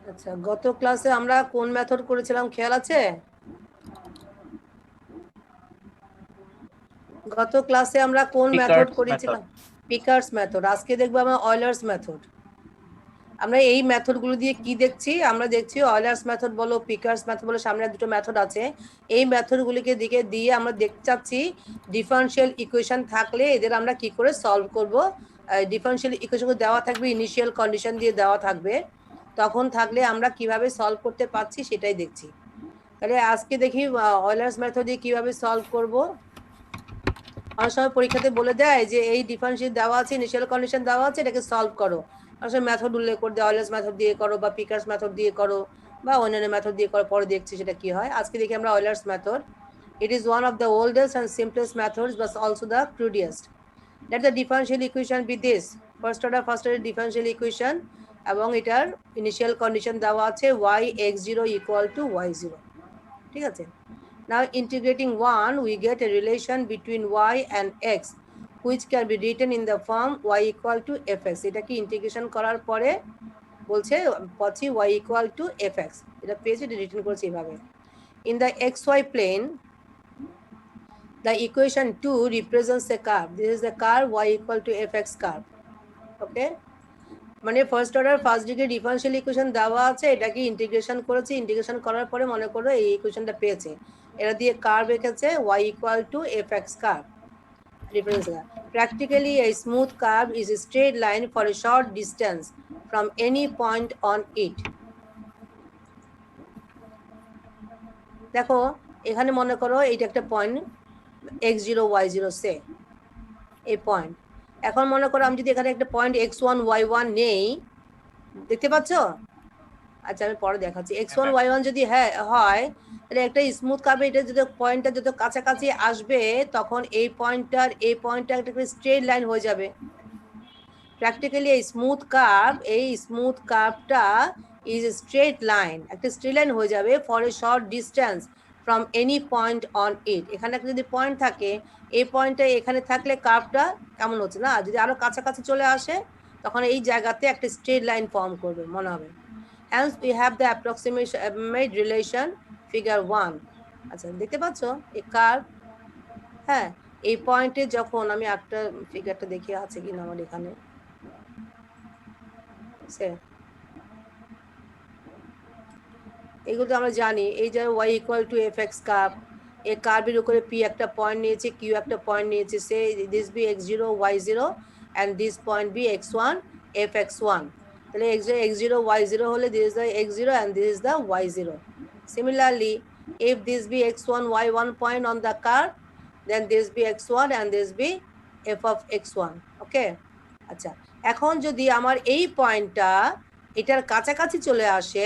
আচ্ছা, গত ক্লাসে আমরা কোন মেথড করেছিলাম খেয়াল আছে? গত ক্লাসে আমরা কোন মেথড করেছিলাম? Pickers method. আজকে দেখবো আমরা অয়লার্স মেথড। আমরা এই মেথডগুলো দিয়ে কি দেখছি? আমরা দেখছি অয়লার্স মেথড বলো, পিকার্স মেথড বলো, সামনে দুটো মেথড আছে। এই মেথডগুলিকে দিকে দিয়ে আমরা দেখতে চাচ্ছি ডিফারেনশিয়াল ইকুয়েশন থাকলে এদের আমরা কি করে সলভ করব। ডিফারেনশিয়াল ইকুয়েশন দেওয়া থাকবে, ইনিশিয়াল কন্ডিশন দিয়ে দেওয়া থাকবে, তখন থাকলে আমরা কিভাবে সলভ করতে পারছি সেটাই দেখছি। তাহলে আজকে দেখি অয়লার্স মেথড দিয়ে কিভাবে সলভ করব। অনেক সময় পরীক্ষাতে বলে দেয় যে এই ডিফারেনশিয়াল দেওয়া আছে, ইনিশিয়াল কন্ডিশন দেওয়া আছে, এটাকে সলভ করো। অনেক সময় মেথড উল্লেখ করে দেয়, অয়লার্স মেথড দিয়ে করো বা পিকার্স মেথড দিয়ে করো বা অন্যান্য মেথড দিয়ে করো, পরে দেখছি সেটা কি হয়। আজকে দেখি আমরা অয়লার্স method. It is one of the oldest and simplest methods but also the crudest. Let the differential equation be this. First order differential equation এবং এটার ইনিশিয়াল কন্ডিশন দেওয়া আছে y x0 equal to y0, ঠিক আছে। Now integrating 1, we get a relation between y and x which can be written in the form y equal to fx. এটা কি integration করার পরে বলছে পাচ্ছি y equal to fx, এটা পেয়েছি, এটা রিটার্ন করেছি এইভাবে। In the xy plane, the equation 2 represents a curve. This is the curve y equal to fx curve. Okay, মানে first order first degree differential equation দেওয়া আছে, এটাকে ইন্টিগ্রেশন করেছি, ইন্টিগ্রেশন করার পরে মনে করো এই ইকুয়েশনটা পেয়েছে, এটা দিয়ে কার্ভ এঁকেছে y equal to fx curve. Reference. Practically a smooth curve is a straight line for a short distance from any point on it. দেখো এখানে মনে করো এইটা একটা পয়েন্ট x0 y0 সে এই পয়েন্ট। এখন মনে করো আমি যদি এখানে একটা পয়েন্ট x1 y1 নেই, দেখতে পাচ্ছ? আচ্ছা আমি পরে দেখাচ্ছি। x1 y1 যদি হয় তাহলে একটা স্মুথ কার্ভে এটা যদি পয়েন্টটা যত কাছাকাছি আসবে তখন এই পয়েন্টটা একটা স্ট্রেট লাইন হয়ে যাবে। প্র্যাকটিক্যালি এই স্মুথ কার্ভটা ইজ এ স্ট্রেট লাইন, একটা স্ট্রেট লাইন হয়ে যাবে for a short distance from any point on it. এখানে একটা যদি পয়েন্ট থাকে, এই পয়েন্টটা এখানে থাকলে কার্ভটা কেমন হচ্ছে না, যদি আরো কাছাকাছি চলে আসে তখন এই জায়গাতে একটা স্ট্রেট লাইন ফর্ম করবে মনে হবে। Hence we have the approximate relation figure 1. আচ্ছা দেখতে পাচ্ছ এই কার্ভ। হ্যাঁ, এই পয়েন্টে যখন আমি একটা ফিগারটা দেখি আছে কিনা আমার এখানে, এগুলো তো আমরা জানি। এই যে y equal to fx curve, এই কার্ভের উপরে p একটা পয়েন্ট নিয়েছে, q একটা পয়েন্ট নিয়েছে, সে this be x0 y0 and this point be x1 fx1. তাহলে x0 y0 হলে this is the x0 and this is the y0. Similarly, if this be x1 y1 point on the curve, then this be x1 and this be f of x1. Okay, আচ্ছা এখন যদি আমার এই পয়েন্টটা এটার কাছাকাছি চলে আসে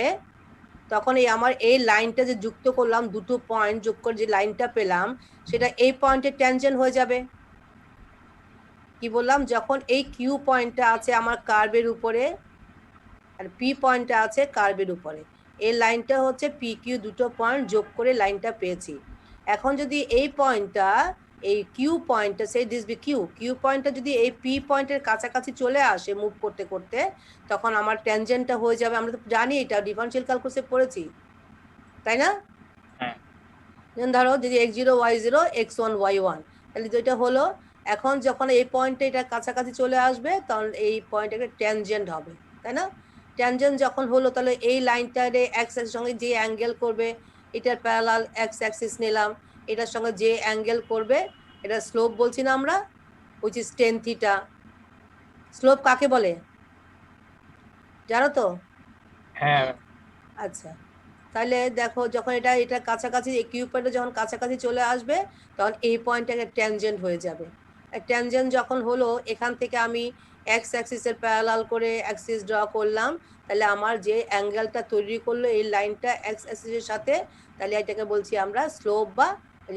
তখন এই আমার এই লাইনটা যে যুক্ত করলাম, দুটো পয়েন্ট যোগ করে যে লাইনটা পেলাম সেটা এই পয়েন্টে ট্যানজেন্ট হয়ে যাবে। কি বললাম, যখন এই কিউ পয়েন্টটা আছে আমার কার্ভের উপরে আর পি পয়েন্টটা আছে কার্ভের উপরে, এই লাইনটা হচ্ছে পি কিউ, দুটো পয়েন্ট যোগ করে লাইনটা পেয়েছি। এখন যদি এই পয়েন্টটা এই কিউ পয়েন্টটা সেই দিস বি কিউ পয়েন্টটা যদি এই পি পয়েন্টের কাছাকাছি চলে আসে মুভ করতে করতে, তখন আমার ট্যানজেন্টটা হয়ে যাবে। আমরা তো জানি এটা ডিফারেনশিয়াল ক্যালকুলাসে পড়েছি, তাই না? ধরো যদি x0 y0 x1 y1, তাহলে যেটা হলো এখন যখন এই পয়েন্টে এটা কাছাকাছি চলে আসবে তখন এই পয়েন্ট একটা ট্যানজেন্ট হবে, তাই না? ট্যানজেন্ট যখন হলো তাহলে এই লাইনটার এক্স অ্যাক্সিস সঙ্গে যে অ্যাঙ্গেল করবে, এটার প্যারালাল এক্স অ্যাক্সিস নিলাম, এটার সঙ্গে যে অ্যাঙ্গেল করবে এটা স্লোপ বলছি না আমরা, which is tan theta. Slope কাকে বলে জানো তো? হ্যাঁ। আচ্ছা তাহলে দেখো যখন এটা কাছাকাছি কিউ পয়েন্টে যখন কাছাকাছি চলে আসবে তখন এই পয়েন্টটা একটা ট্যানজেন্ট হয়ে যাবে। ট্যানজেন্ট যখন হলো এখান থেকে আমি এক্স অ্যাক্সিসের প্যারালাল করে অ্যাক্সিস ড্র করলাম, তাহলে আমার যে অ্যাঙ্গেলটা তৈরি করলো এই লাইনটা এক্স অ্যাক্সিসের সাথে, তাহলে এটাকে বলছি আমরা স্লোপ, বা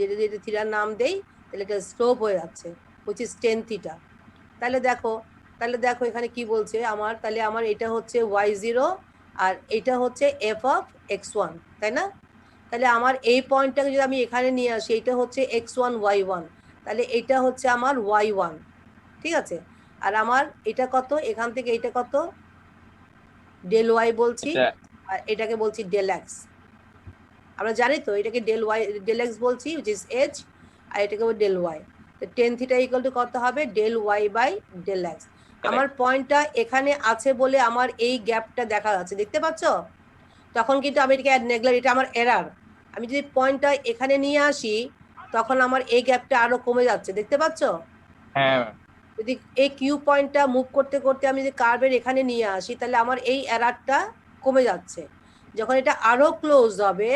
যদি এটা থিটার নাম দেই তাহলে এটা স্লোপ হয়ে যাচ্ছে, হুইচ ইজ টেন থিটা। তাহলে দেখো এখানে কি বলছে আমার, তাহলে আমার এটা হচ্ছে y0 আর এটা হচ্ছে f of x1, তাই না? তাহলে আমার এই পয়েন্টটাকে যদি আমি এখানে নিয়ে আসি, এটা হচ্ছে x1 y1, তাহলে এটা হচ্ছে আমার y1, ঠিক আছে। আর আমার এটা কত, এখান থেকে এটা কত, ডেল ওয়াই বলছি, আর এটাকে বলছি ডেল এক্স। আমরা জানি তো এটাকে ডেল এক্স বলছি, which is h, আর এটাকে ডেল ওয়াই। তো টেন থিটা ইকুয়াল টু কত হবে, del y by del x. আমার পয়েন্টটা এখানে আছে বলে আমার এই গ্যাপটা দেখা যাচ্ছে, দেখতে পাচ্ছ? তখন কিন্তু আমি এটাকে নেগলেক্ট, এটা আমার এরার। আমি যদি পয়েন্টটা এখানে নিয়ে আসি তখন আমার এই গ্যাপটা আরো কমে যাচ্ছে, দেখতে পাচ্ছ? হ্যাঁ, যদি এই কিউ পয়েন্টটা মুভ করতে করতে আমি যদি কার্ভের এখানে নিয়ে আসি তাহলে আমার এই এরারটা কমে যাচ্ছে। যখন এটা আরো ক্লোজ হবে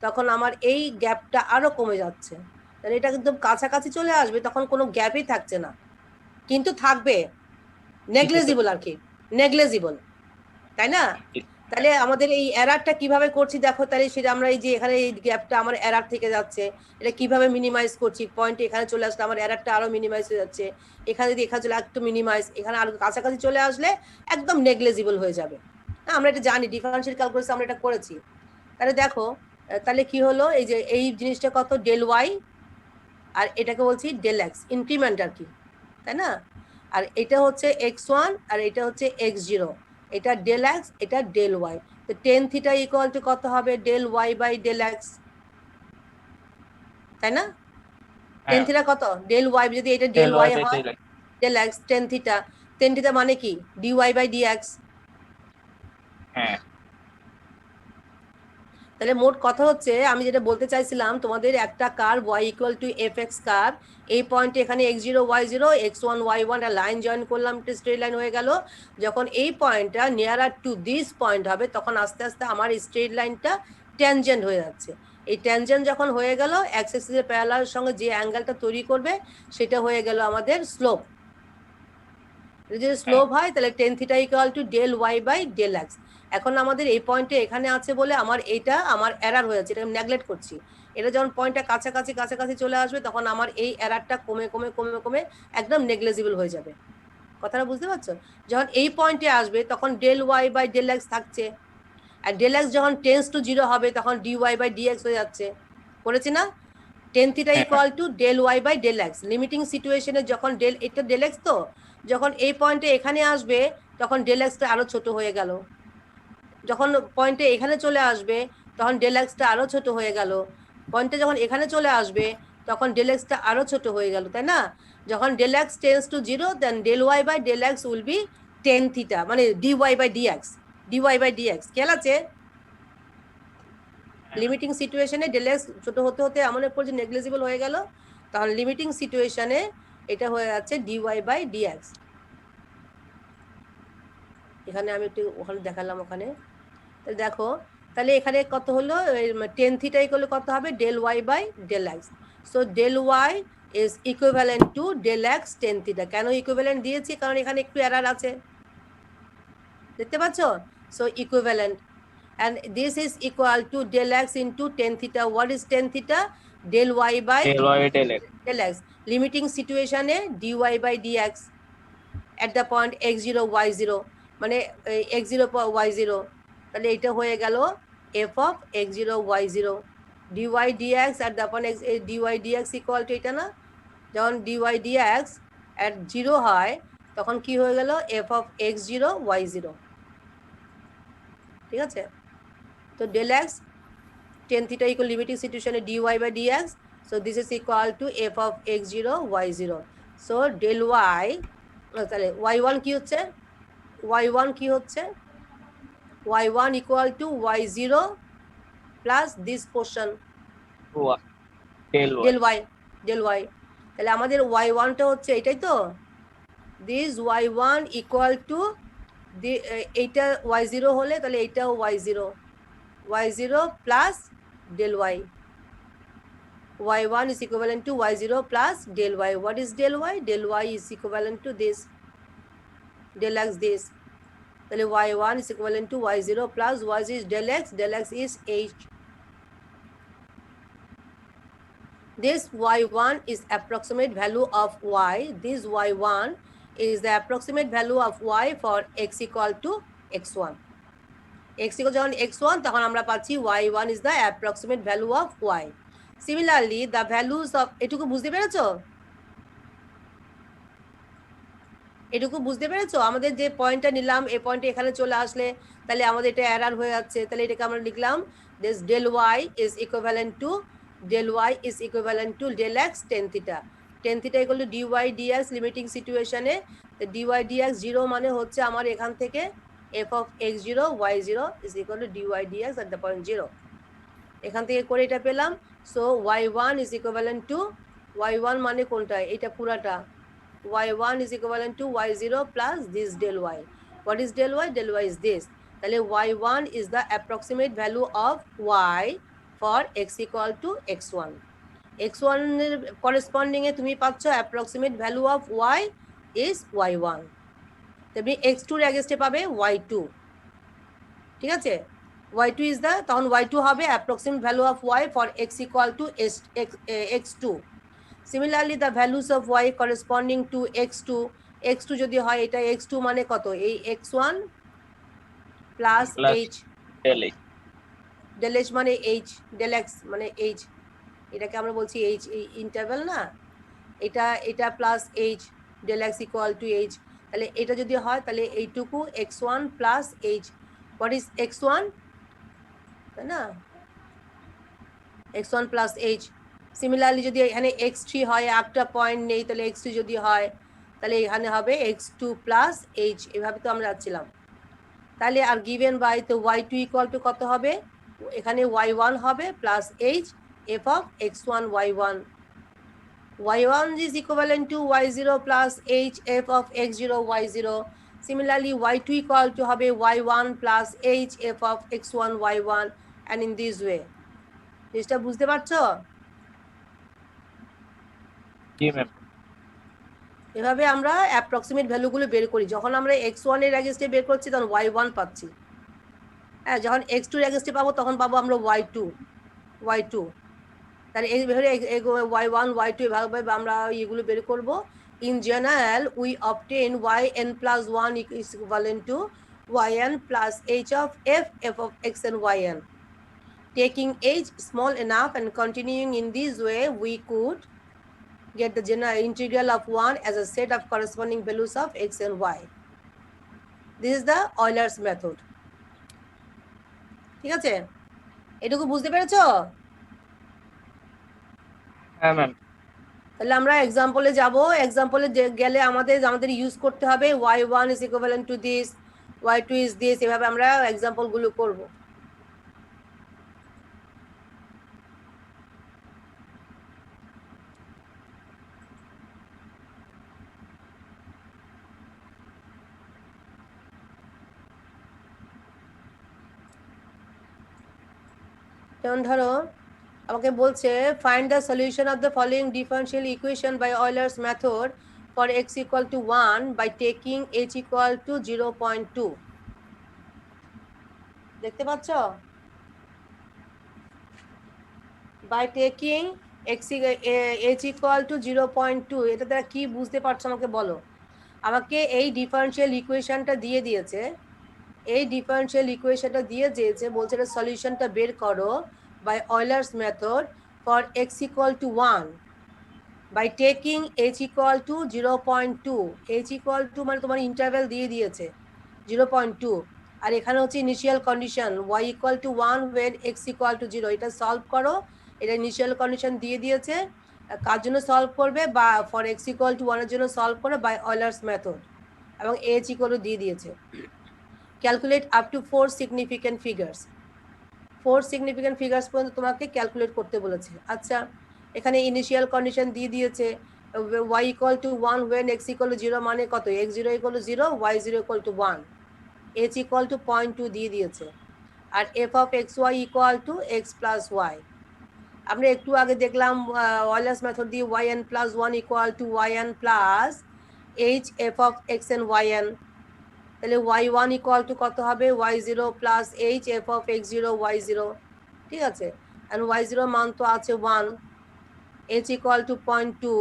তখন আমার এই গ্যাপটা আরো কমে যাচ্ছে, তাহলে এটা একদম কাছাকাছি চলে আসবে, তখন কোনো গ্যাপই থাকছে না, কিন্তু থাকবে নেগলেজিবল আর কি, নেগলেজিবল, তাই না? তাহলে আমাদের এই এরারটা কিভাবে করছি দেখো, তাহলে সেটা আমরা এই যে এখানে এই গ্যাপটা আমার এরার থেকে যাচ্ছে, এটা কিভাবে মিনিমাইজ করছি, পয়েন্ট এখানে চলে আসলে আমার এরারটা আরো মিনিমাইজ হয়ে যাচ্ছে, এখানে যদি এখানে চলে একটু মিনিমাইজ, এখানে আরো কাছাকাছি চলে আসলে একদম নেগলেজিবল হয়ে যাবে। হ্যাঁ, আমরা এটা জানি, ডিফারেন্সিয়াল ক্যালকুলাস আমরা এটা করেছি। তাহলে দেখো, তাহলে কি হলো, এই যে এই জিনিসটা কত, ডেল ওয়াই, আর এটাকে বলছি ডেল এক্স, ইনক্রিমেন্ট আর কি, তাই না? আর এটা হচ্ছে x1 আর এটা হচ্ছে x0, এটা ডেল এক্স, এটা ডেল ওয়াই। তো টেন থিটা ইকুয়াল টু কত হবে, del y by del x, তাই না? টেন থিটা কত, ডেল ওয়াই, যদি এটা ডেল ওয়াই হয়, ডেল এক্স টেন থিটা মানে কি, d y by d x. হ্যাঁ, তাহলে মোট কথা হচ্ছে, আমি যেটা বলতে চাইছিলাম তোমাদের, একটা curve y equal to F x curve, এই পয়েন্টে এখানে x0 y0 x1 y1 line join করলাম, একটা স্ট্রেট লাইন হয়ে গেল। যখন এই পয়েন্টটা নিয়ারার টু দিস পয়েন্ট হবে তখন আস্তে আস্তে আমার স্ট্রেট লাইনটা ট্যানজেন্ট হয়ে যাচ্ছে। এই ট্যানজেন্ট যখন হয়ে গেল, এক্স অ্যাক্সিসের প্যারালালের সঙ্গে যে অ্যাঙ্গেলটা তৈরি করবে সেটা হয়ে গেল আমাদের স্লোপ। যদি স্লোপ হয় তাহলে tan theta equal to del y by del x. এখন আমাদের এই পয়েন্টে এখানে আছে বলে আমার এটা আমার এরার হয়ে যাচ্ছে, এটা আমি নেগলেক্ট করছি। এটা যখন পয়েন্টটা কাছাকাছি কাছাকাছি চলে আসবে তখন আমার এই এরারটা কমে কমে কমে কমে একদম নেগলেজিবল হয়ে যাবে। কথাটা বুঝতে পারছো? যখন এই পয়েন্টে আসবে তখন del y by del x থাকছে, আর ডেল এক্স যখন টেন্স টু জিরো হবে তখন d y by d x হয়ে যাচ্ছে। করেছি না? Tan theta equal to del y by del x. Limiting সিচুয়েশনে যখন ডেল, এটা ডেল এক্স, তো যখন এই পয়েন্টে এখানে আসবে তখন ডেল এক্সটা আরো ছোট হয়ে গেল, যখন পয়েন্টে এখানে চলে আসবে তখন ডেল এক্সটা আরো ছোট হয়ে গেল, পয়েন্টে যখন এখানে চলে আসবে তখন ডেল এক্সটা আরো ছোট হয়ে গেল, তাই না? যখন del x tends to zero then del y by del x will be tan theta, মানে d y by d x, d y by d x. খেয়াল আছে? লিমিটিং সিচুয়েশনে ডেল এক্স ছোট হতে হতে এমন এক পর্যায়ে নেগলিজিবল হয়ে গেল, তখন লিমিটিং সিচুয়েশনে এটা হয়ে যাচ্ছে d y by d x. এখানে আমি একটু ওখানে দেখালাম, ওখানে তাহলে দেখো, তাহলে এখানে কত হলো, টেন থিটা ইকুয়াল কত হবে, del y by del x. So del y is equivalent to del x tan theta. কেন ইকুইভ্যালেন্ট দিয়েছি, কারণ এখানে একটু এরার আছে, দেখতে পাচ্ছ? So equivalent, and this is equal to del x into tan theta. What is tan theta? Del y by del x. Limiting situation A dy by dx at the point x0 y0, মানে x0 y0, তাহলে এটা হয়ে গেল f of x0 y0 dy dx at the point dy dx equal to এটা না, যখন dy dx at 0 হয় তখন কি হয়ে গেল, f of x0 y0, ঠিক আছে? তো del x tan theta equal limiting situation dy by dx, so this is equal to f of x0 y0. so del y, তাহলে y1 কি হচ্ছে, y1 কি হচ্ছে, y1 equal to y0 plus this portion del y, তাহলে আমাদের y1 টা হচ্ছে এটাই তো, this y1 equal to এইটা y0 হলে তাহলে এইটাও y0 plus del y, y1 is equivalent to y0 plus del y. What is del y? Del y is equivalent to this, del x this, তাহলে y1 is equivalent to y0 plus y is del x is h. This y1 is approximate value of y, this y1 is the approximate value of y for x equal to x1. x equal যখন x1 তখন আমরা পাচ্ছি y1 is the approximate value of y. Similarly the values of, এটুকু বুঝতে পেরেছো? এটুকু বুঝতে পেরেছো? আমাদের যে পয়েন্টটা নিলাম এই পয়েন্টে এখানে চলে আসলে তাহলে আমাদের এটা এরার হয়ে যাচ্ছে, তাহলে এটাকে আমরা লিখলাম this del y is equivalent to del x tan theta equal to d y d x limiting সিচুয়েশনে ডিওয়াই ডিএক্স জিরো মানে হচ্ছে আমার এখান থেকে f of x zero y zero is equal to d y d x at the point zero. এখান থেকে করে এটা পেলাম। So y one is equivalent to y one মানে কোনটা, এটা পুরাটা y1 is equivalent to y0 plus this del y. What is del y? Del y is this. তাহলে y1 is the approximate value of y for x equal to x1. x1 এর corresponding এ তুমি পাচ্ছ approximate value of y is y1. তুমি x2 এর against এ পাবে y2, ঠিক আছে? y2 is the, তখন y2 হবে approximate value of y for x equal to x2. Similarly, the values of y corresponding to x2 যদি হয় এটা x2 মানে কত, এই x1 plus h del h মানে h, del x মানে h, এটাকে আমরা বলছি h, এই ইন্টারভ্যাল না, এটা plus h del x equal two h। তাহলে এটা যদি হয় তাহলে এইটুকু x1 plus h। What is x1, তাই না, x1 প্লাস h। সিমিলারলি যদি এখানে x3 হয়, একটা পয়েন্ট নেই, তাহলে x3 যদি হয় তাহলে এখানে হবে x2 প্লাস h। এভাবে তো আমরা যাচ্ছিলাম। তাহলে আর গিভেন বাই, তো y2 ইকুয়াল টু কত হবে, এখানে y1 হবে plus h f of x1 y1 is equivalent to y0 plus h f of x0 y0. Similarly y2 equal to হবে y1 plus h f of x1 y1 and in this way. জিনিসটা বুঝতে পারছো? জি ma'am. এভাবে আমরা approximate ভ্যালুগুলো বের করি। যখন আমরা x1 এর এগেইনস্টে বের করছি তখন y1 পাচ্ছি, হ্যাঁ, যখন x2 এর এগেইনস্টে পাবো তখন পাবো আমরা y2। তাহলে এইভাবে y1 y2 এভাবে আমরা এগুলো বের করব। In general we obtain yn plus 1 is equivalent to yn plus h of f of x and yn. Taking h small enough and continuing in this way, we could get the general integral of 1 as a set of corresponding values of x and y. This is the Euler's method. ঠিক আছে, এটুকু বুঝতে পেরেছো? হ্যাঁ ma'am. তাহলে আমরা এক্সাম্পলে যাব। এক্সাম্পলে গেলে আমাদের ইউজ করতে হবে y1 is equivalent to this, y2 is this, এভাবে আমরা এক্সাম্পলগুলো করব। যেমন ধরো আমাকে বলছে find the solution of the following differential equation by Euler's method for x equal to 1 by taking h equal to 0.2. দেখতে পাচ্ছ? by taking h equal to 0.2, এটা দ্বারা কি বুঝতে পারছো আমাকে বলো। আমাকে এই ডিফারেন্সিয়াল ইকুয়েশনটা দিয়ে দিয়েছে, বলছে এটা সলিউশনটা বের করো by Euler's method for x equal to 1 by taking h equal to 0.2. h equal to মানে তোমার ইন্টারভ্যাল দিয়ে দিয়েছে 0.2, আর এখানে হচ্ছে initial condition y equal to 1 when x equal to 0। এটা সলভ করো, এটা ইনিশিয়াল কন্ডিশন দিয়ে দিয়েছে, কার জন্য সলভ করবে, বা ফর x equal to 1 এর জন্য সলভ করো by Euler's method, এবং h equal to দিয়ে দিয়েছে। Calculate up to 4 significant figures, 4 significant figures পর্যন্ত তোমাকে ক্যালকুলেট করতে বলেছে। আচ্ছা, এখানে ইনিশিয়াল কন্ডিশন দিয়ে দিয়েছে y equal to 1 when x equal to 0 মানে কত, x0 equal to 0, y0 equal to 1, h equal to 0.2 দিয়ে দিয়েছে, আর f of xy equal to x plus y। আমরা একটু আগে দেখলাম Euler's মেথড দিয়ে yn plus 1 equal to yn plus h f of x and yn। তাহলে y1 equal to কত হবে, y0 plus h f of x0 y0, ঠিক আছে, এন্ড y0 মান তো আছে 1, h equal two 0.2,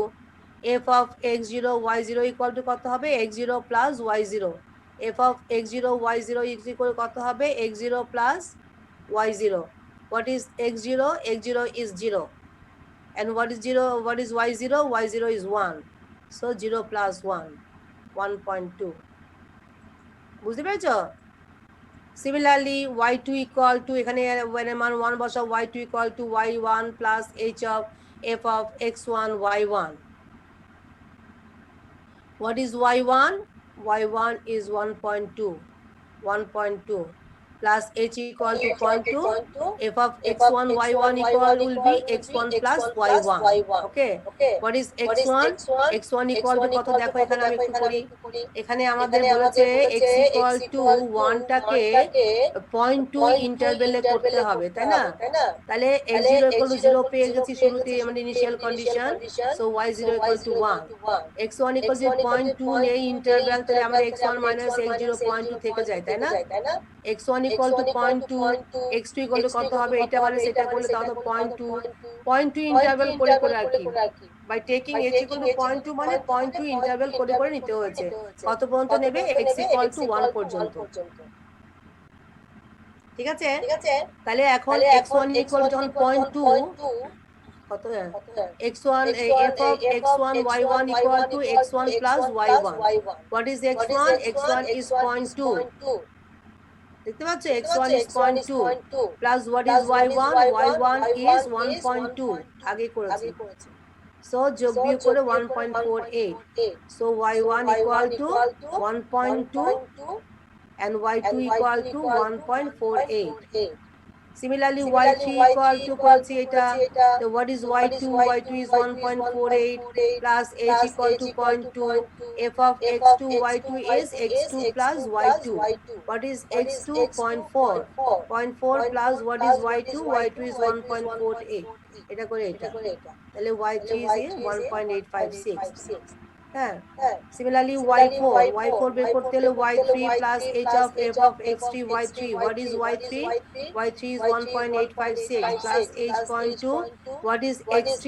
f of x0 y0 equal to কত হবে, x0 plus y0, f of x0 y0 equal কত হবে, x0 plus y0। what is x0? x0 is 0, and what is 0, what is y0? y0 is 1, so 0 plus 1। 1.2 বুঝতে পেরেছো? Similarly, y2 equal to এখানে when মান 1 বসাও y2 equal to y1 plus h of f of x1 y1. What is y1? y1 is 1.2 plus h equal to 0.2 f of x1 y1 equal will be x1 plus y1. Okay, what is x1? x1 equal to কত দেখো এখানে আমি একটু করি এখানে আমাদের বলেছে x equal to 1 টাকে 0.2 ইন্টারভ্যালে করতে হবে তাই না তাহলে x0 equal to 0 পেয়ে গেছি শুরুতেই আমাদের initial condition so y0 equal to 1 x1 equal to 0.2 নেই ইন্টারভ্যাল তাহলে আমাদের x1 minus x0 0.2 থেকে যায় তাই না x1 equal to 0.2 x2 equal to কত হবে এটা মানে সেটা করলে তাও তো 0.2 ইন্টারভ্যাল করে করে আর কি by taking h equal to 0.2 মানে 0.2 ইন্টারভ্যাল করে করে নিতে হয়েছে কত পর্যন্ত নেবে x equal to 1 পর্যন্ত ঠিক আছে তাহলে এখন x1 equal to যখন 0.2 কত x1 f of x1 y1 equal to x1 plus y1 what is x1 x1 is 0.2 দেখতে পাচ্ছ x1 is 0.2 plus what is y1 y1 is 1.2 আগে করেছি so যোগ বিয়োগ করে 1.48 so y1 equal to 1.2 and y2 equal to 1.48 Similarly, y3 equal to করেছি এটা so what is y2 y2 is 1.48 plus h equal to 0.2 f of x2 y2 is x2 plus y2 what is x2 0.4 0.4 plus what is y2 y2 is 1.48 এটা করে এটা তাহলে y3 is 1.856 হ্যাঁ similarly y4 বের করতে হলে y3 plus h of f of x3 y3 what is y3 y3 is 1.856 plus h.2 what is x3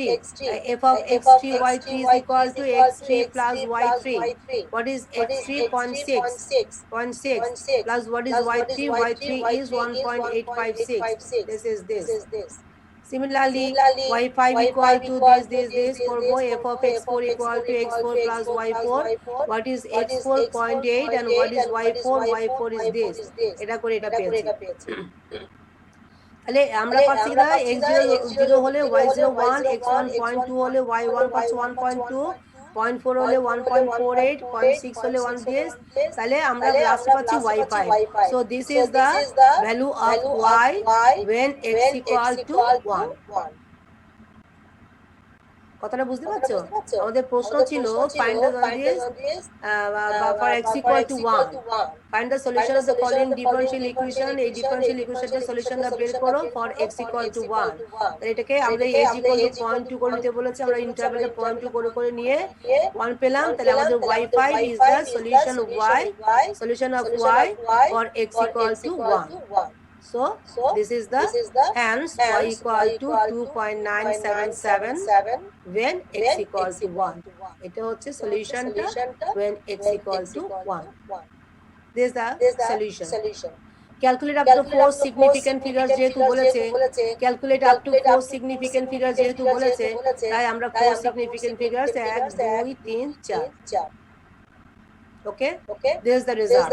f of x3 y3 is equal to x3 plus y3 what is x3 0.6 plus what is y3 y3 is 1.856 this is this Similarly, y5 equal to this করবো f of x4 equal to x4 plus y4 what is x4 0.8 and what is y4 y4 is this এটা করে এটা পেয়েছি তাহলে আমরা পাচ্ছি না x0 0 হলে y0 1 x1 0.2 হলে y1 পাচ্ছি 1.2 0.4 হলে 1.48 0.6 হলে 1 this তাহলে আমরা লাস্টে পাচ্ছি y5 so this is the value of y when x equal to 1 কথাটা বুঝতে পারছো আমাদের প্রশ্ন ছিল find the values for x equal to 1 find the solution of the following differential equation এই differential equationের সলিউশনটা বের করো for x equal to 1 তাহলে এটাকে আমরা h equal to 0.2 করে নিতে বলেছি আমরা ইন্টারভ্যালে 0.2 করে করে নিয়ে 1 পেলাম তাহলে আমাদের y5 is the solution of y for x equal to 1 So, this is the hence y equal to 2.977 when x equal to 1. এটা হচ্ছে সলিউশনটা when x equal to 1. This is the solution. Calculate up to 4 significant figures যেহেতু বলেছে calculate up to 4 significant figures যেহেতু বলেছে তাই আমরা 4 significant figures 1 2 3 4 Okay? This is the result.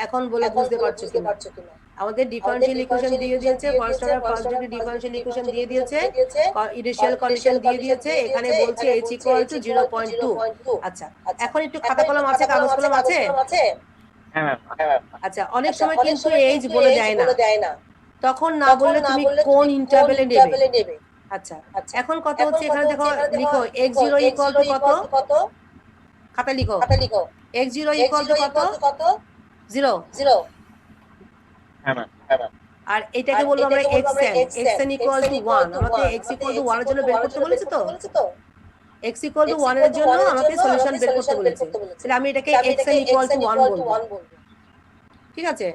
এখন বলে বুঝতে পারছো কিনা আমাদের ডিফারেনশিয়াল ইকুয়েশন দিয়ে দিয়েছে first order first degree differential equation দিয়ে দিয়েছে ইনিশিয়াল কন্ডিশন দিয়ে দিয়েছে এখানে বলছে h ইকুয়াল টু 0.2 আচ্ছা এখন একটু খাতা কলম আছে কাগজ কলম আছে হ্যাঁ আচ্ছা অনেক সময় কিন্তু h বলে দেয় না তখন না বললে তুমি কোন ইন্টারভ্যালে নেবে আচ্ছা এখন কত হচ্ছে এখানে দেখো লিখো x0 ইকুয়াল টু কত খাতা লিখো x0 ইকুয়াল টু কত 0 আর এটাকে বলবো আমরা xn ইকুয়াল টু 1 আমাকে x ইকুয়াল টু 1 এর জন্য বের করতে বলেছে তো x ইকুয়াল টু 1 এর জন্য আমাকে সলিউশন বের করতে বলেছে তাহলে আমি এটাকে xn ইকুয়াল টু 1 বলবো ঠিক আছে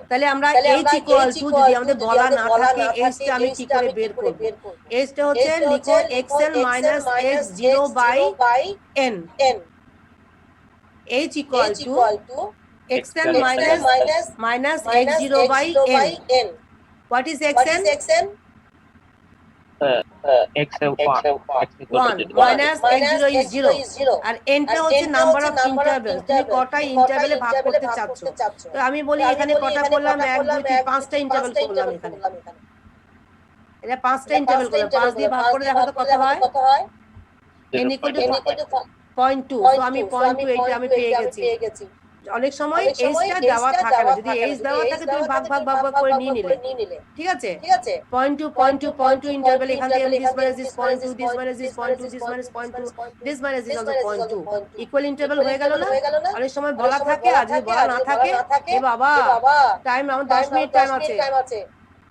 তাহলে আমরা h ইকুয়াল টু যদি আমাদের বলা না থাকে h টা আমি কি করে বের করব h টা হচ্ছে লিখো xn minus x0 by n h equal to xn minus x0 by n. What is xn? x one, x equal to 1 0. minus x0 is 0 আর nটা হচ্ছে নাম্বার অফ ইন্টারভ্যাল, তুমি কটা ইন্টারভ্যালে ভাগ করতে চাচ্ছ। তো আমি বলি এখানে কটা করলাম, 1 2 3 5টা ইন্টারভ্যাল করলাম, এখানে এটা 5টা ইন্টারভ্যাল করলাম, 5 দিয়ে ভাগ করে দেখো তো কত হয়। n equal to 0.2, সো আমি 0.2 আমি পেয়ে গেছি। অনেক সময় এইচটা দেওয়া থাকে না, যদি এইচ দেওয়া থাকে তুমি ভাগ ভাগ ভাগ ভাগ করে নিয়ে নিলে, ঠিক আছে। 0.2 ইন্টারভ্যাল, এখান থেকে আমি this minus this 0.2, this minus this 0.2, this minus 0.2, this minus this also 0.2, equal interval হয়ে গেল না। অনেক সময় বলা থাকে, আর যদি বলা না থাকে, এ বাবা টাইম আমার 10 মিনিট টাইম আছে।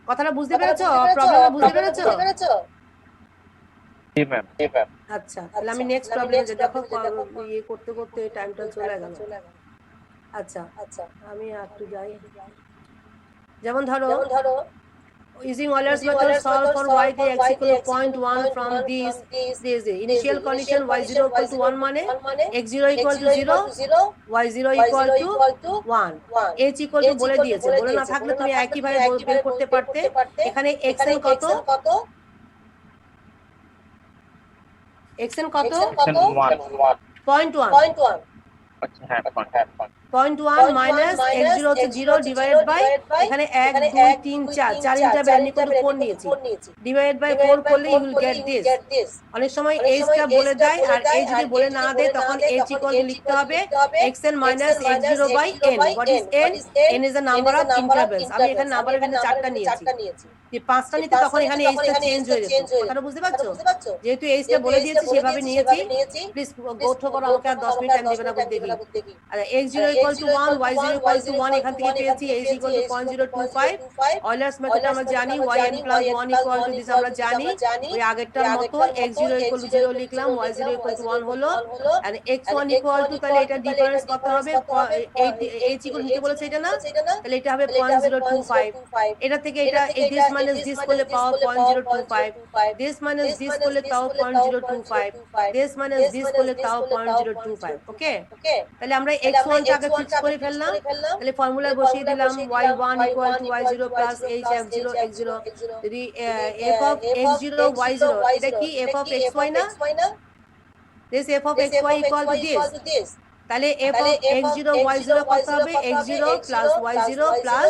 কথাটা বুঝতে পেরেছো? প্রবলেমটা বুঝতে পেরেছো? জি ম্যাম। আচ্ছা, তাহলে আমি নেক্সট প্রবলেমে যাই। দেখো ইয়ে করতে করতে টাইমটা চলে গেল। আচ্ছা, আমি একটু যাই। যেমন ধরো using Euler's method solve for y the x equal to 0.1 from this initial condition y0 equal to 1 মানে x0 equal to 0, y0 equal to 1, h equal to বলে দিয়েছে, বলে না থাকলে তুমি একই ভাবে বের করতে পারতে। এখানে xn কত, xn কত, 0.1, আচ্ছা হ্যাঁ 0.1 মাইনাস x0 হচ্ছে 0 ডিভাইডেড বাই এখানে 1 2 3 4 4 ইন্টারভ্যাল ইকুয়াল টু 4 নিয়েছি, ডিভাইডেড বাই 4 করলে ইউ উইল গেট দিস। অনেক সময় এইচটা বলে দেয়, আর এই যদি বলে না দেয় তখন h ইকুয়াল টু লিখতে হবে xn minus x0 by n। What is n? n is the number of intervals. আমি এখানে নাম্বারের ভিতরে 4টা নিয়েছি, যে 5টা নিতে তখন এখানে এইচটা চেঞ্জ হয়ে যেত। কথাটা বুঝতে পারছো? যেহেতু এইচটা বলে দিয়েছি সেভাবে নিয়েছি। প্লিজ গো করো, আমাকে আর 10 মিনিট টাইম দিবে না বুঝতে দেখি। আর x0 equal to 1, y0 equal to 1 এখান থেকে পেয়েছি, h equal to 0.025। অয়লার্স মেথড আমরা জানি yn plus 1 equal to this আমরা জানি, ওই আগেরটার মতো x0 equal to 0 লিখলাম, y0 equal to 1 হলো, আর x1 equal to, তাহলে এটা ডিফারেন্স কত হবে, h equal নিতে বলেছে এটা না, তাহলে এটা হবে 0.025। এটা থেকে এটা এই this minus this করলে পাওয়া 0.025, this minus this করলে তাও 0.025, this minus this করলে তাও 0.025। ওকে, তাহলে আমরা x1 টাকে ফিক্স করে ফেললাম, তাহলে ফর্মুলায় বসিয়ে দিলাম y1 equal to y0 plus h f0 x0, যদি f of x0 y0, এটা কি f of xy না, this f of xy equal to this, তাহলে f of x0 y0 কত হবে, x0 plus y0 plus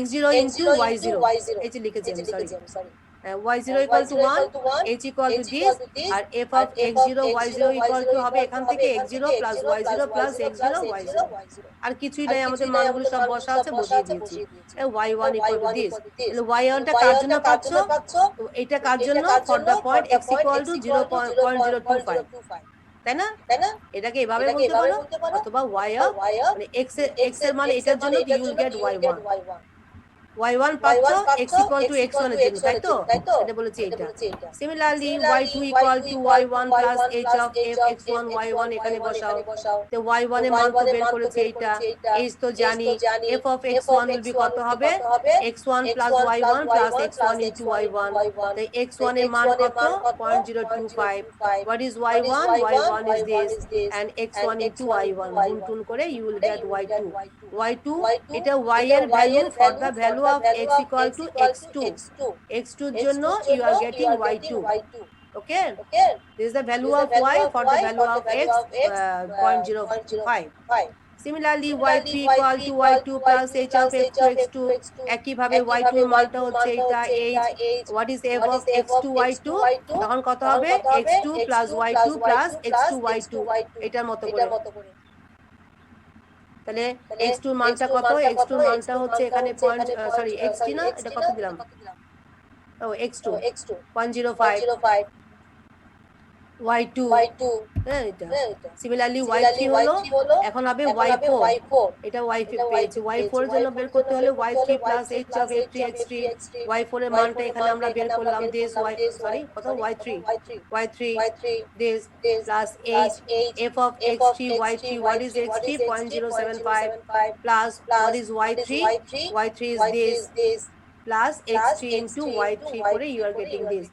x0 into y0, এই যে লিখেছি আমি, sorry, y0 equal to 1, h equal to this, আর f of x0 y0 equal to হবে এখান থেকে x0 plus y0 plus x0 y0, আর কিছুই নাই, আমাদের মানগুলো সব বসা আছে, বসিয়ে দিয়েছি। y1 equal to this, তাহলে y1 টা কার জন্য পাচ্ছ, তো এটা কার জন্য, for the point x equal to 0.025, তাই না? এটাকে এভাবে বলতে পারো, অথবা y মানে x এর মান এটার জন্য you will get y1, y1 পাচ্ছ x equal to x1 এর জন্য, তাই তো? এটা বলেছি এটা। Similarly y2 equal to y1 plus h of f x1 y1 এখানে বসাও, তো y1 এর মান তো বের করেছে এইটা, h তো জানি, f of x1 will be কত হবে, x1 plus y1 plus x1 into y1, তো x1 এর মান কত, 0.025। what is y1? y1 is this, and x1 into y1 গুণ করে you will get y2 এটা y এর value for the value of x equal to x2, x2 এর জন্য you are getting y2, okay, this is the value of y for the value of x, 0.05। similarly y3 equal to y2 plus h of x2 একই ভাবে y2 এর মানটা হচ্ছে এটা h, what is f of x2 y2, তখন কত হবে, x2 plus y2 plus x2 y2, এটার মতো করে। তাহলে x2 এর মানটা কত, x2 এর মানটা হচ্ছে এখানে সরি x3 না, এটা কত দিলাম, ও x2 0.05, y2, হ্যাঁ এটা। সিমিলারলি y3 হলো, এখন হবে y4, এটা y5 পেয়েছি, y4 এর জন্য বের করতে হলে y3 plus h of f3 x3, y4 এর মানটা এখানে আমরা বের করলাম, this y, সরি কত, y3 this plus h f of x3 y3, what is x3, 0.075 plus what is y3 is this plus x3 into y3 করে you are getting this,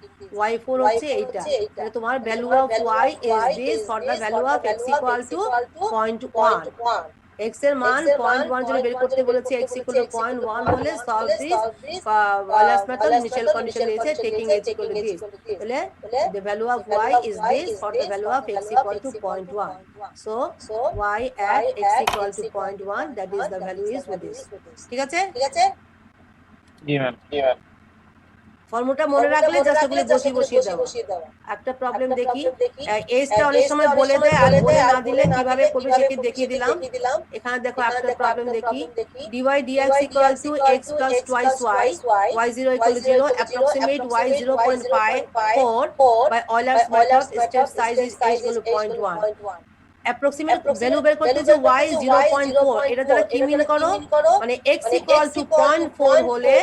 y4 হচ্ছে এইটা, তাহলে তোমার value of y is this for the value of x equal to 0.1, x এর মান 0.1 জন্য বের করতে বলেছে, x equal to 0.1 হলে solve this Euler's method initial condition দিয়েছে taking h equal to this, তাহলে the value of y is this for the value of x equal to 0.1, so y at x equal to 0.1 that is the value is with this. ঠিক আছে? জি ma'am. ফর্মুলাটা মনে রাখলে just ওগুলো বসিয়ে দাও। একটা প্রবলেম দেখি, এজটা অনেক সময় বলে দেয় আর বলে না দিলে কিভাবে করবে সেটি দেখিয়ে দিলাম। এখানে দেখো একটা প্রবলেম দেখি, dy dx equal to x plus twice y, y0 equal to 0, approximate y 0.54 by Euler's method, step size is h equal to 0.1. Approximate value বের করতে যে y 0.4, এটা দ্বারা কি মিন করো, মানে x ইকুয়াল টু 0.4 হলে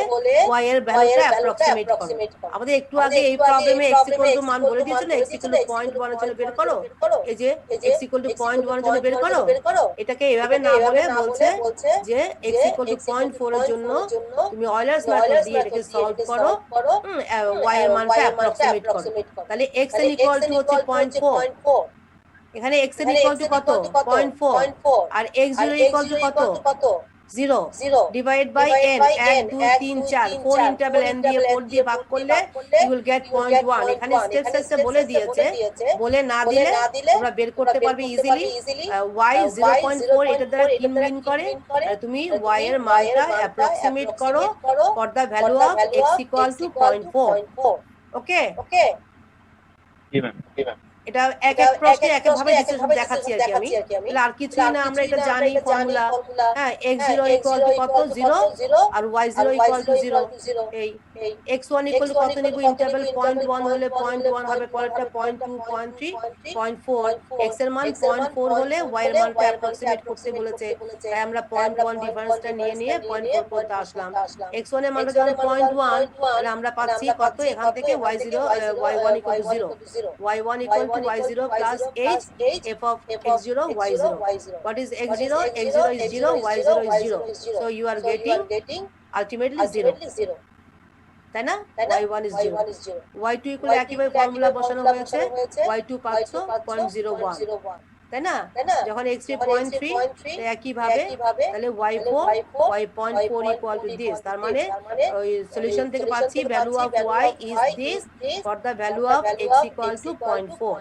y এর ভ্যালুটা অ্যাপ্রক্সিমেট করো। আমাদের একটু আগে এই প্রবলেমে x ইকুয়াল টু মান বলে দিয়েছিল, x ইকুয়াল টু 0.1 এর জন্য বের করো, এই যে x ইকুয়াল টু 0.1 এর জন্য বের করো, এটাকে এভাবে না বলে বলছে যে x ইকুয়াল টু 0.4 এর জন্য তুমি অয়লার্স মেথড দিয়ে এটাকে সলভ করো, y এর মানটা অ্যাপ্রক্সিমেট করো, তাহলে x এর ইকুয়াল টু হচ্ছে 0.4, এখানে x এর ইকুয়াল টু কত 0.4 আর x0 ইকুয়াল টু কত 0 divide by n 1 2 3 4 4 interval n দিয়ে 4 দিয়ে ভাগ করলে ইউ উইল গেট 0.1। এখানে স্টেপ সাইজটা বলে দিয়েছে, বলে না দিলে তোমরা বের করতে পারবে ইজিলি y 0.4 এটা দ্বারা কি মিন করে, তুমি y এর মানটা অ্যাপ্রক্সিমেট করো for the value of x equal to 0.4। Okay জি ম্যাম। এটা এক এক প্রশ্নে এক এক ভাবে ডিসকাশন দেখাচ্ছি আর কি আমি, তাহলে আর কিছুই না, আমরা এটা জানি ফর্মুলা। হ্যাঁ, x0 ইকুয়াল টু কত 0 আর y0 ইকুয়াল টু 0, এই x1 ইকুয়াল টু কত নিব, ইন্টারভ্যাল 0.1 হলে 0.1 হবে, পরেরটা 0.2 0.3 0.4, x এর মান 0.4 হলে y এর মানটা অ্যাপ্রক্সিমেট করতে বলেছে, তাই আমরা 0.1 ডিফারেন্সটা নিয়ে 0.4 পর্যন্ত আসলাম। x1 এর মানটা যখন 0.1 তাহলে আমরা পাচ্ছি কত, এখান থেকে y0 y1 equal to 0, y1 equal to y0 plus h f of x0 y0. What is x0? x0 is 0, y0 is 0, so you are getting ultimately 0, তাই না? y1 is 0, y2 equal একইভাবে ফর্মুলা বসানো হয়েছে, y2 পাচ্ছ 0.01, তাই না? যখন x3 0.3 একইভাবে, তাহলে y4 y.4 equal to this, তার মানে ওই সলিউশন থেকে পাচ্ছি value of y is this for the value of x equal to 0.4।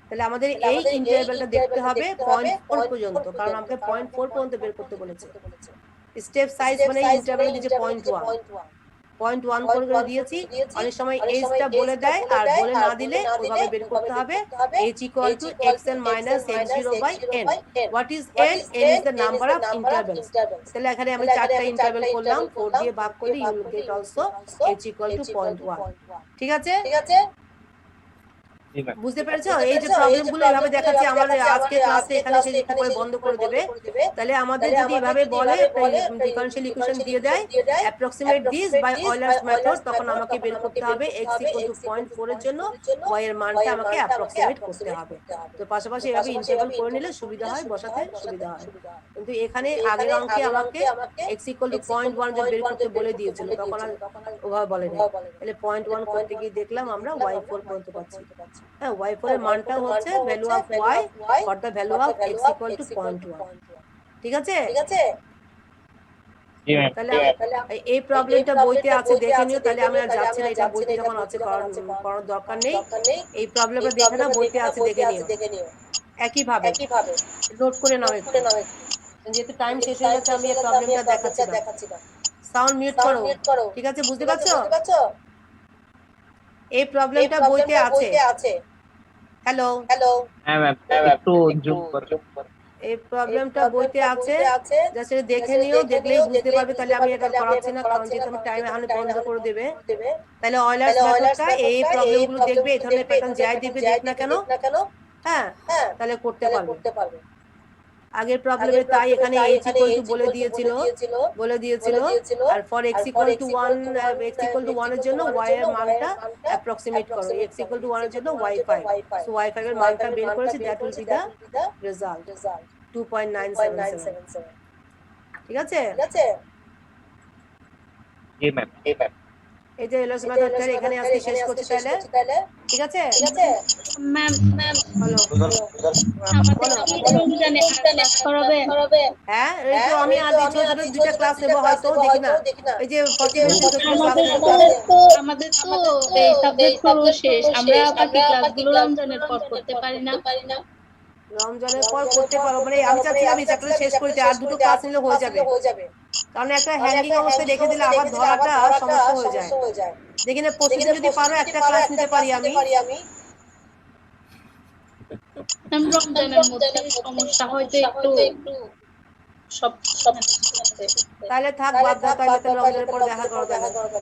তাহলে আমাদের এই ইন্টারভ্যালটা দেখতে হবে 0.4 পর্যন্ত, কারণ আমাকে 0.4 পর্যন্ত বের করতে বলেছে। স্টেপ সাইজ মানে ইন্টারভ্যাল দিয়েছে 0.1 করে দিয়েছি। অনেক সময় এজটা বলে দেয় আর বলে না দিলে ওইভাবে বের করতে হবে, h equal to xn minus x0 by n. What is n? n is the number of intervals. তাহলে এখানে আমি চারটা ইন্টারভ্যাল করলাম, 4 দিয়ে ভাগ করলে you will get also h equal to 0.1। ঠিক আছে? বুঝতে পেরেছো? এই যে প্রবলেমগুলো এভাবে দেখাচ্ছি আমার আজকে ক্লাসে, এখানে শেষ একটু পরে বন্ধ করে দেবে। তাহলে আমাদের যদি এভাবে বলে ডিফারেনশিয়াল ইকুয়েশন দিয়ে দেয় approximate this by Euler's method, তখন আমাকে বের করতে হবে x ইকুয়াল টু 0.4 এর জন্য y এর মানটা আমাকে অ্যাপ্রক্সিমেট করতে হবে। তো পাশাপাশি এভাবে ইন্টারভ্যাল করে নিলে সুবিধা হয়, বসাতে সুবিধা হয়। কিন্তু এখানে আগের অঙ্কে আমাকে x ইকুয়াল টু 0.1 জন বের করতে বলে দিয়েছিল, তখন আর ওভাবে বলেনি। তাহলে 0.1 করতে গিয়ে দেখলাম আমরা y4 পর্যন্ত পাচ্ছি। হ্যাঁ, y4 এর মানটা হচ্ছে value of y for the value of x equal to 0.1। ঠিক আছে? তাহলে এই প্রবলেমটা বইতে আছে, দেখে নিও। তাহলে আমি আর যাচ্ছি না, এটা বইতে যখন আছে করার দরকার নেই। এই প্রবলেমটা দেখে না, বইতে আছে, দেখে নিও। একইভাবে নোট করে নাও একটু, যেহেতু টাইম শেষ হয়ে গেছে আমি এই প্রবলেমটা দেখাচ্ছি না। সাউন্ড মিউট করো। ঠিক আছে? বুঝতে পারছো? এই প্রবলেমটা বইতে আছে। হ্যালো, হ্যাঁ ম্যাম, একটু জুম করো। এই প্রবলেমটা বইতে আছে, জাস্ট এটা দেখে নিও, দেখলেই বুঝতে পারবে। তাহলে আমি এটা করাচ্ছি না, কারণ যেহেতু আমি টাইম এখন বন্ধ করে দেবে। তাহলে অয়লার্স মেথডটা এই প্রবলেমগুলো দেখবে, এই ধরনের প্যাটার্ন যাই দিবে দেখ না কেন, হ্যাঁ, তাহলে করতে পারবে। আগের প্রবলেমে তাই এখানে h ইকুয়াল টু বলে দিয়েছিল আর ফর x ইকুয়াল টু 1 এর জন্য y এর মানটা অ্যাপ্রক্সিমেট করো, x ইকুয়াল টু 1 এর জন্য y5, সো y5 এর মানটা বের করেছি, that will be the result 2.977। ঠিক আছে? জি ম্যাম। এই যে এলএস মেথডটা এখানে আজকে শেষ করছি তাহলে, ঠিক আছে? ম্যাম বলো আমাদের বলো। কি রমজানে আর ক্লাস করাবে? হ্যাঁ, এই তো আমি আজ ছোট ছোট দুইটা ক্লাস নেবো হয়তো, দেখি না। এই যে 40 মিনিটের ছোট ছোট ক্লাস নেবো। আমাদের তো এই সাবজেক্ট পুরো শেষ, আমরা বাকি ক্লাসগুলো রমজানের পর করতে পারি না? রমজানের পর করতে পারো, মানে আমি চাচ্ছিলাম এই চ্যাপ্টারটা শেষ করতে, আর দুটো ক্লাস নিলে হয়ে যাবে। কারণ একটা হ্যাঙ্গিং অবস্থায় রেখে দিলে আবার ধরাটা সমস্যা হয়ে যায়। দেখি না প্রতিদিন যদি পারো একটা ক্লাস নিতে পারি আমি। ম্যাম রমজানের মধ্যে সমস্যা হয়তো একটু সব তাহলে থাক, বাদ দাও, তাহলে রমজানের পর দেখা করো তাহলে।